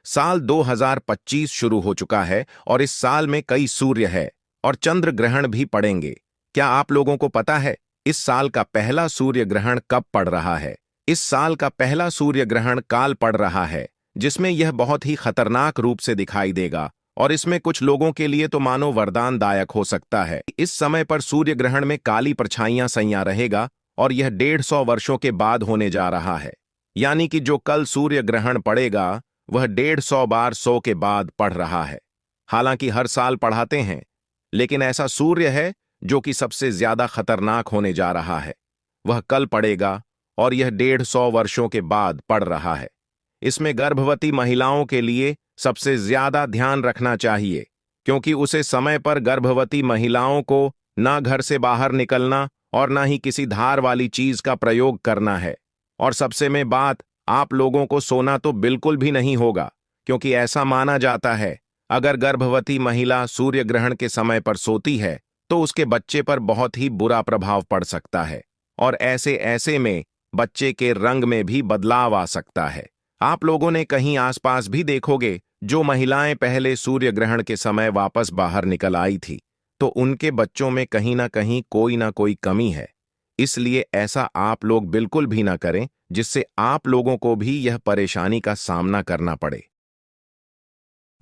साल 2025 शुरू हो चुका है और इस साल में कई सूर्य है और चंद्र ग्रहण भी पड़ेंगे। क्या आप लोगों को पता है इस साल का पहला सूर्य ग्रहण कब पड़ रहा है? इस साल का पहला सूर्य ग्रहण काल पड़ रहा है, जिसमें यह बहुत ही खतरनाक रूप से दिखाई देगा और इसमें कुछ लोगों के लिए तो मानो वरदानदायक हो सकता है। इस समय पर सूर्य ग्रहण में काली परछाइयां सैया रहेगा और यह 150 वर्षों के बाद होने जा रहा है। यानी कि जो कल सूर्य ग्रहण पड़ेगा वह 150 बार 100 के बाद पड़ रहा है। हालांकि हर साल पढ़ाते हैं, लेकिन ऐसा सूर्य है जो कि सबसे ज्यादा खतरनाक होने जा रहा है, वह कल पड़ेगा और यह 150 वर्षों के बाद पड़ रहा है। इसमें गर्भवती महिलाओं के लिए सबसे ज्यादा ध्यान रखना चाहिए, क्योंकि उसे समय पर गर्भवती महिलाओं को ना घर से बाहर निकलना और ना ही किसी धार वाली चीज का प्रयोग करना है। और सबसे में बात, आप लोगों को सोना तो बिल्कुल भी नहीं होगा, क्योंकि ऐसा माना जाता है अगर गर्भवती महिला सूर्य ग्रहण के समय पर सोती है तो उसके बच्चे पर बहुत ही बुरा प्रभाव पड़ सकता है और ऐसे में बच्चे के रंग में भी बदलाव आ सकता है। आप लोगों ने कहीं आसपास भी देखोगे जो महिलाएं पहले सूर्य ग्रहण के समय वापस बाहर निकल आई थी, तो उनके बच्चों में कहीं ना कोई कमी है। इसलिए ऐसा आप लोग बिल्कुल भी ना करें, जिससे आप लोगों को भी यह परेशानी का सामना करना पड़े।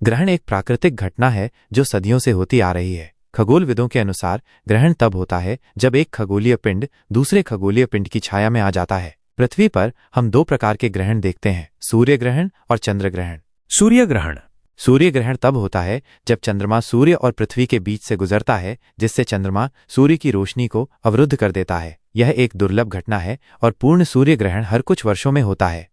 ग्रहण एक प्राकृतिक घटना है जो सदियों से होती आ रही है। खगोलविदों के अनुसार ग्रहण तब होता है जब एक खगोलीय पिंड दूसरे खगोलीय पिंड की छाया में आ जाता है। पृथ्वी पर हम दो प्रकार के ग्रहण देखते हैं, सूर्य ग्रहण और चंद्र ग्रहण। सूर्य ग्रहण तब होता है जब चंद्रमा सूर्य और पृथ्वी के बीच से गुजरता है, जिससे चंद्रमा सूर्य की रोशनी को अवरुद्ध कर देता है। यह एक दुर्लभ घटना है और पूर्ण सूर्य ग्रहण हर कुछ वर्षों में होता है।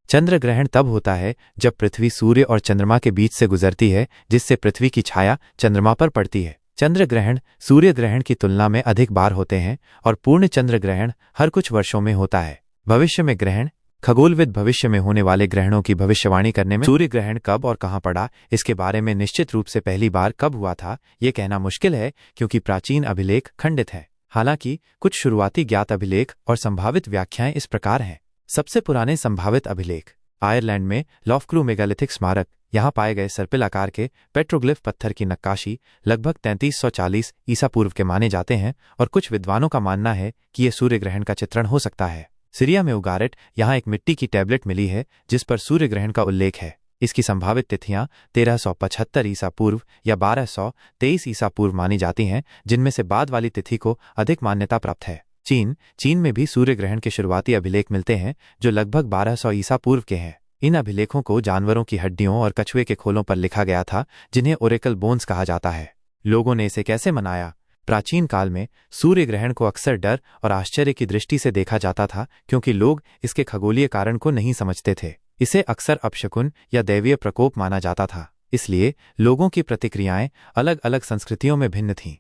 चंद्र ग्रहण तब होता है जब पृथ्वी सूर्य और चंद्रमा के बीच से गुजरती है, जिससे पृथ्वी की छाया चंद्रमा पर पड़ती है। चंद्र ग्रहण सूर्य ग्रहण की तुलना में अधिक बार होते हैं और पूर्ण चंद्र ग्रहण हर कुछ वर्षों में होता है। भविष्य में ग्रहण। खगोलविद भविष्य में होने वाले ग्रहणों की भविष्यवाणी करने में सूर्य ग्रहण कब और कहां पड़ा, इसके बारे में निश्चित रूप से पहली बार कब हुआ था ये कहना मुश्किल है, क्योंकि प्राचीन अभिलेख खंडित है। हालांकि कुछ शुरुआती ज्ञात अभिलेख और संभावित व्याख्याएं इस प्रकार हैं। सबसे पुराने संभावित अभिलेख आयरलैंड में लॉफ्क्रू मेगालिथिक स्मारक। यहाँ पाए गए सर्पिल आकार के पेट्रोग्लिफ पत्थर की नक्काशी लगभग 3340 ईसा पूर्व के माने जाते हैं और कुछ विद्वानों का मानना है कि यह सूर्य ग्रहण का चित्रण हो सकता है। सीरिया में उगारेट यहाँ एक मिट्टी की टैबलेट मिली है जिस पर सूर्य ग्रहण का उल्लेख है। इसकी संभावित तिथियां 1375 ईसा पूर्व या 1223 ईसा पूर्व मानी जाती हैं, जिनमें से बाद वाली तिथि को अधिक मान्यता प्राप्त है। चीन में भी सूर्य ग्रहण के शुरुआती अभिलेख मिलते हैं जो लगभग 1200 ईसा पूर्व के हैं। इन अभिलेखों को जानवरों की हड्डियों और कछुए के खोलों पर लिखा गया था, जिन्हें ओरेकल बोन्स कहा जाता है। लोगों ने इसे कैसे मनाया? प्राचीन काल में सूर्य ग्रहण को अक्सर डर और आश्चर्य की दृष्टि से देखा जाता था, क्योंकि लोग इसके खगोलीय कारण को नहीं समझते थे। इसे अक्सर अपशकुन या दैवीय प्रकोप माना जाता था, इसलिए लोगों की प्रतिक्रियाएं अलग अलग संस्कृतियों में भिन्न थीं।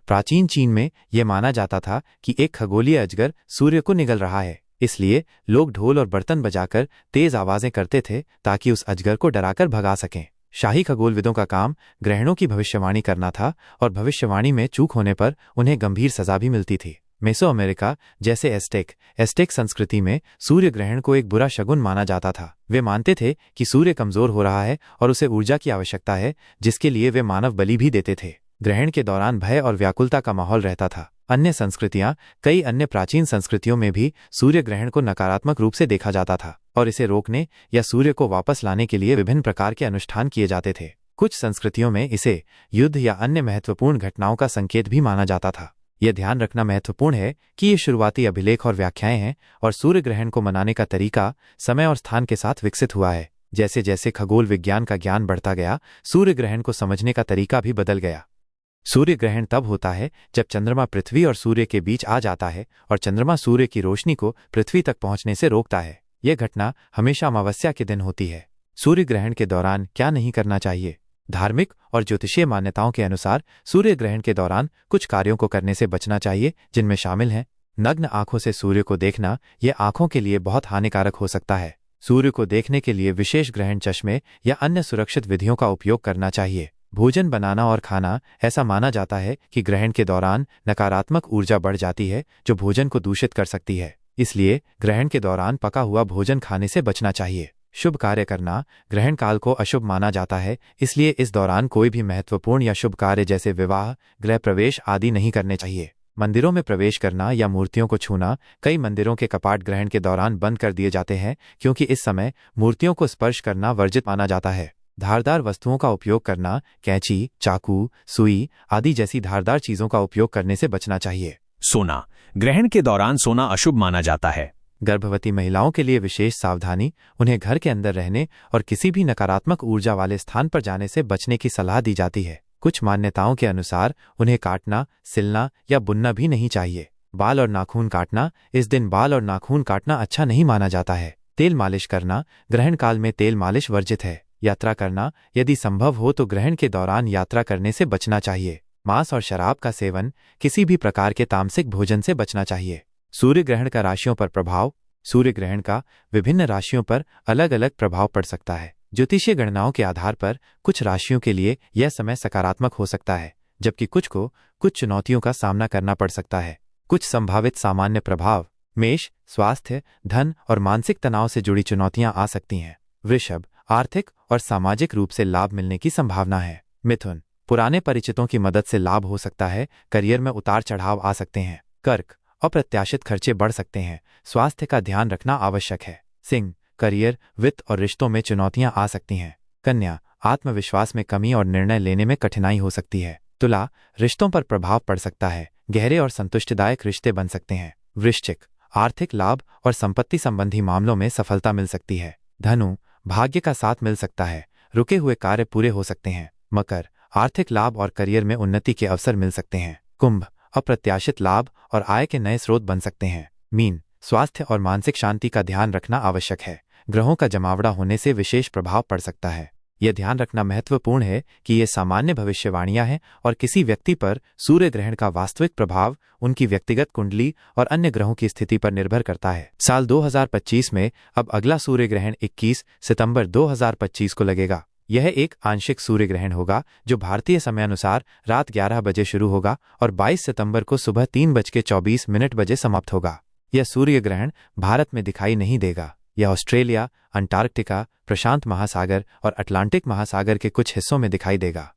प्राचीन चीन में यह माना जाता था कि एक खगोलीय अजगर सूर्य को निगल रहा है, इसलिए लोग ढोल और बर्तन बजाकर तेज आवाजें करते थे ताकि उस अजगर को डराकर भगा सकें। शाही खगोलविदों का काम ग्रहणों की भविष्यवाणी करना था और भविष्यवाणी में चूक होने पर उन्हें गंभीर सजा भी मिलती थी। मेसो अमेरिका जैसे एस्टेक संस्कृति में सूर्य ग्रहण को एक बुरा शगुन माना जाता था। वे मानते थे कि सूर्य कमजोर हो रहा है और उसे ऊर्जा की आवश्यकता है, जिसके लिए वे मानव बलि भी देते थे। ग्रहण के दौरान भय और व्याकुलता का माहौल रहता था। कई अन्य प्राचीन संस्कृतियों में भी सूर्य ग्रहण को नकारात्मक रूप से देखा जाता था और इसे रोकने या सूर्य को वापस लाने के लिए विभिन्न प्रकार के अनुष्ठान किए जाते थे। कुछ संस्कृतियों में इसे युद्ध या अन्य महत्वपूर्ण घटनाओं का संकेत भी माना जाता था। यह ध्यान रखना महत्वपूर्ण है कि ये शुरुआती अभिलेख और व्याख्याएं हैं और सूर्य ग्रहण को मनाने का तरीका समय और स्थान के साथ विकसित हुआ है। जैसे जैसे खगोल विज्ञान का ज्ञान बढ़ता गया, सूर्य ग्रहण को समझने का तरीका भी बदल गया। सूर्य ग्रहण तब होता है जब चंद्रमा पृथ्वी और सूर्य के बीच आ जाता है और चंद्रमा सूर्य की रोशनी को पृथ्वी तक पहुंचने से रोकता है। यह घटना हमेशा अमावस्या के दिन होती है। सूर्य ग्रहण के दौरान क्या नहीं करना चाहिए? धार्मिक और ज्योतिषीय मान्यताओं के अनुसार सूर्य ग्रहण के दौरान कुछ कार्यों को करने से बचना चाहिए, जिनमें शामिल हैं नग्न आंखों से सूर्य को देखना। यह आंखों के लिए बहुत हानिकारक हो सकता है। सूर्य को देखने के लिए विशेष ग्रहण चश्मे या अन्य सुरक्षित विधियों का उपयोग करना चाहिए। भोजन बनाना और खाना। ऐसा माना जाता है कि ग्रहण के दौरान नकारात्मक ऊर्जा बढ़ जाती है जो भोजन को दूषित कर सकती है, इसलिए ग्रहण के दौरान पका हुआ भोजन खाने से बचना चाहिए। शुभ कार्य करना ग्रहण काल को अशुभ माना जाता है, इसलिए इस दौरान कोई भी महत्वपूर्ण या शुभ कार्य जैसे विवाह, गृह प्रवेश आदि नहीं करने चाहिए। मंदिरों में प्रवेश करना या मूर्तियों को छूना, कई मंदिरों के कपाट ग्रहण के दौरान बंद कर दिए जाते हैं क्योंकि इस समय मूर्तियों को स्पर्श करना वर्जित माना जाता है। धारदार वस्तुओं का उपयोग करना, कैंची, चाकू, सुई आदि जैसी धारदार चीजों का उपयोग करने से बचना चाहिए। सोना, ग्रहण के दौरान सोना अशुभ माना जाता है। गर्भवती महिलाओं के लिए विशेष सावधानी, उन्हें घर के अंदर रहने और किसी भी नकारात्मक ऊर्जा वाले स्थान पर जाने से बचने की सलाह दी जाती है। कुछ मान्यताओं के अनुसार उन्हें काटना, सिलना या बुनना भी नहीं चाहिए। बाल और नाखून काटना, इस दिन बाल और नाखून काटना अच्छा नहीं माना जाता है। तेल मालिश करना, ग्रहण काल में तेल मालिश वर्जित है। यात्रा करना, यदि संभव हो तो ग्रहण के दौरान यात्रा करने से बचना चाहिए। मांस और शराब का सेवन, किसी भी प्रकार के तामसिक भोजन से बचना चाहिए। सूर्य ग्रहण का राशियों पर प्रभाव। सूर्य ग्रहण का विभिन्न राशियों पर अलग अलग प्रभाव पड़ सकता है। ज्योतिषीय गणनाओं के आधार पर कुछ राशियों के लिए यह समय सकारात्मक हो सकता है, जबकि कुछ को कुछ चुनौतियों का सामना करना पड़ सकता है। कुछ संभावित सामान्य प्रभाव। मेष, स्वास्थ्य, धन और मानसिक तनाव से जुड़ी चुनौतियां आ सकती हैं। वृषभ, आर्थिक और सामाजिक रूप से लाभ मिलने की संभावना है। मिथुन, पुराने परिचितों की मदद से लाभ हो सकता है, करियर में उतार चढ़ाव आ सकते हैं। कर्क, अप्रत्याशित खर्चे बढ़ सकते हैं, स्वास्थ्य का ध्यान रखना आवश्यक है। सिंह, करियर, वित्त और रिश्तों में चुनौतियां आ सकती हैं। कन्या, आत्मविश्वास में कमी और निर्णय लेने में कठिनाई हो सकती है। तुला, रिश्तों पर प्रभाव पड़ सकता है, गहरे और संतुष्टिदायक रिश्ते बन सकते हैं। वृश्चिक, आर्थिक लाभ और संपत्ति संबंधी मामलों में सफलता मिल सकती है। धनु, भाग्य का साथ मिल सकता है, रुके हुए कार्य पूरे हो सकते हैं। मकर, आर्थिक लाभ और करियर में उन्नति के अवसर मिल सकते हैं। कुंभ, अप्रत्याशित लाभ और आय के नए स्रोत बन सकते हैं। मीन, स्वास्थ्य और मानसिक शांति का ध्यान रखना आवश्यक है, ग्रहों का जमावड़ा होने से विशेष प्रभाव पड़ सकता है। यह ध्यान रखना महत्वपूर्ण है कि ये सामान्य भविष्यवाणियां हैं और किसी व्यक्ति पर सूर्य ग्रहण का वास्तविक प्रभाव उनकी व्यक्तिगत कुंडली और अन्य ग्रहों की स्थिति पर निर्भर करता है। साल 2025 में अब अगला सूर्य ग्रहण 21 सितंबर 2025 को लगेगा। यह एक आंशिक सूर्य ग्रहण होगा जो भारतीय समयानुसार रात 11 बजे शुरू होगा और 22 सितंबर को सुबह 3:24 बजे समाप्त होगा। यह सूर्य ग्रहण भारत में दिखाई नहीं देगा। यह ऑस्ट्रेलिया, अंटार्कटिका, प्रशांत महासागर और अटलांटिक महासागर के कुछ हिस्सों में दिखाई देगा।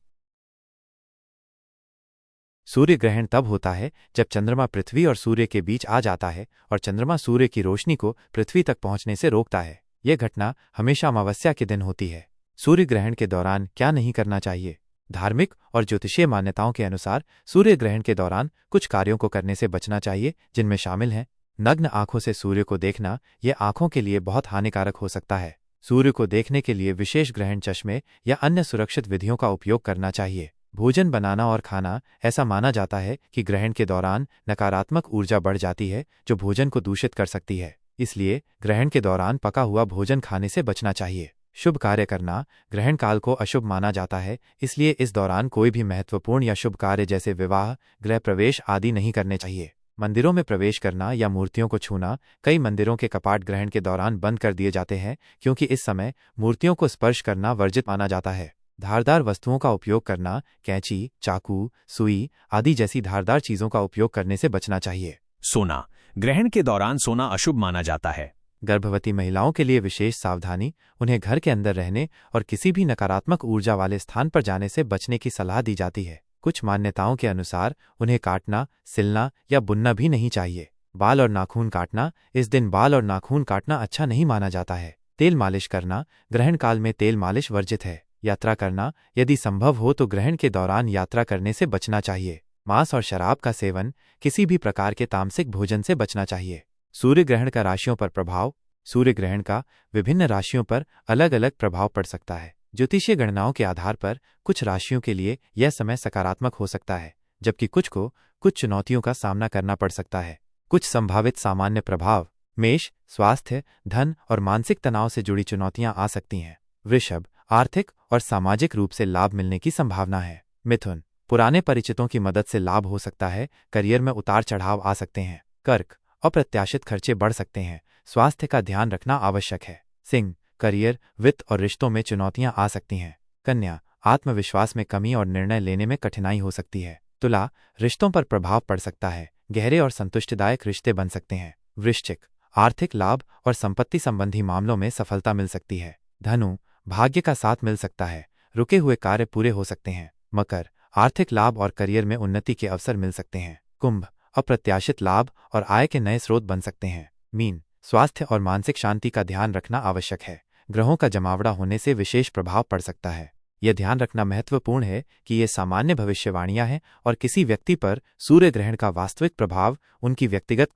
सूर्य ग्रहण तब होता है जब चंद्रमा पृथ्वी और सूर्य के बीच आ जाता है और चंद्रमा सूर्य की रोशनी को पृथ्वी तक पहुंचने से रोकता है। यह घटना हमेशा अमावस्या के दिन होती है। सूर्य ग्रहण के दौरान क्या नहीं करना चाहिए। धार्मिक और ज्योतिषीय मान्यताओं के अनुसार सूर्य ग्रहण के दौरान कुछ कार्यों को करने से बचना चाहिए, जिनमें शामिल हैं नग्न आंखों से सूर्य को देखना, यह आंखों के लिए बहुत हानिकारक हो सकता है। सूर्य को देखने के लिए विशेष ग्रहण चश्मे या अन्य सुरक्षित विधियों का उपयोग करना चाहिए। भोजन बनाना और खाना, ऐसा माना जाता है कि ग्रहण के दौरान नकारात्मक ऊर्जा बढ़ जाती है जो भोजन को दूषित कर सकती है, इसलिए ग्रहण के दौरान पका हुआ भोजन खाने से बचना चाहिए। शुभ कार्य करना, ग्रहण काल को अशुभ माना जाता है, इसलिए इस दौरान कोई भी महत्वपूर्ण या शुभ कार्य जैसे विवाह, गृह प्रवेश आदि नहीं करने चाहिए। मंदिरों में प्रवेश करना या मूर्तियों को छूना, कई मंदिरों के कपाट ग्रहण के दौरान बंद कर दिए जाते हैं क्योंकि इस समय मूर्तियों को स्पर्श करना वर्जित माना जाता है। धारदार वस्तुओं का उपयोग करना, कैंची, चाकू, सुई आदि जैसी धारदार चीजों का उपयोग करने से बचना चाहिए। सोना, ग्रहण के दौरान सोना अशुभ माना जाता है। गर्भवती महिलाओं के लिए विशेष सावधानी, उन्हें घर के अंदर रहने और किसी भी नकारात्मक ऊर्जा वाले स्थान पर जाने से बचने की सलाह दी जाती है। कुछ मान्यताओं के अनुसार उन्हें काटना, सिलना या बुनना भी नहीं चाहिए। बाल और नाखून काटना, इस दिन बाल और नाखून काटना अच्छा नहीं माना जाता है। तेल मालिश करना, ग्रहण काल में तेल मालिश वर्जित है। यात्रा करना, यदि संभव हो तो ग्रहण के दौरान यात्रा करने से बचना चाहिए। मांस और शराब का सेवन, किसी भी प्रकार के तामसिक भोजन से बचना चाहिए। सूर्य ग्रहण का राशियों पर प्रभाव। सूर्य ग्रहण का विभिन्न राशियों पर अलग अलग प्रभाव पड़ सकता है। ज्योतिषीय गणनाओं के आधार पर कुछ राशियों के लिए यह समय सकारात्मक हो सकता है, जबकि कुछ को कुछ चुनौतियों का सामना करना पड़ सकता है। कुछ संभावित सामान्य प्रभाव। मेष, स्वास्थ्य, धन और मानसिक तनाव से जुड़ी चुनौतियां आ सकती हैं। वृषभ, आर्थिक और सामाजिक रूप से लाभ मिलने की संभावना है। मिथुन, पुराने परिचितों की मदद से लाभ हो सकता है, करियर में उतार चढ़ाव आ सकते हैं। कर्क, अप्रत्याशित खर्चे बढ़ सकते हैं, स्वास्थ्य का ध्यान रखना आवश्यक है। सिंह, करियर, वित्त और रिश्तों में चुनौतियां आ सकती हैं। कन्या, आत्मविश्वास में कमी और निर्णय लेने में कठिनाई हो सकती है। तुला, रिश्तों पर प्रभाव पड़ सकता है, गहरे और संतुष्टिदायक रिश्ते बन सकते हैं। वृश्चिक, आर्थिक लाभ और संपत्ति संबंधी मामलों में सफलता मिल सकती है। धनु, भाग्य का साथ मिल सकता है, रुके हुए कार्य पूरे हो सकते हैं। मकर, आर्थिक लाभ और करियर में उन्नति के अवसर मिल सकते हैं। कुंभ, अप्रत्याशित लाभ और आय के नए स्रोत बन सकते हैं। मीन, स्वास्थ्य और मानसिक शांति का ध्यान रखना आवश्यक है। ग्रहों का जमावड़ा होने से विशेष प्रभाव पड़ सकता है। यह ध्यान रखना महत्वपूर्ण है कि ये सामान्य भविष्यवाणियां हैं और किसी व्यक्ति पर सूर्य ग्रहण का वास्तविक प्रभाव उनकी व्यक्तिगत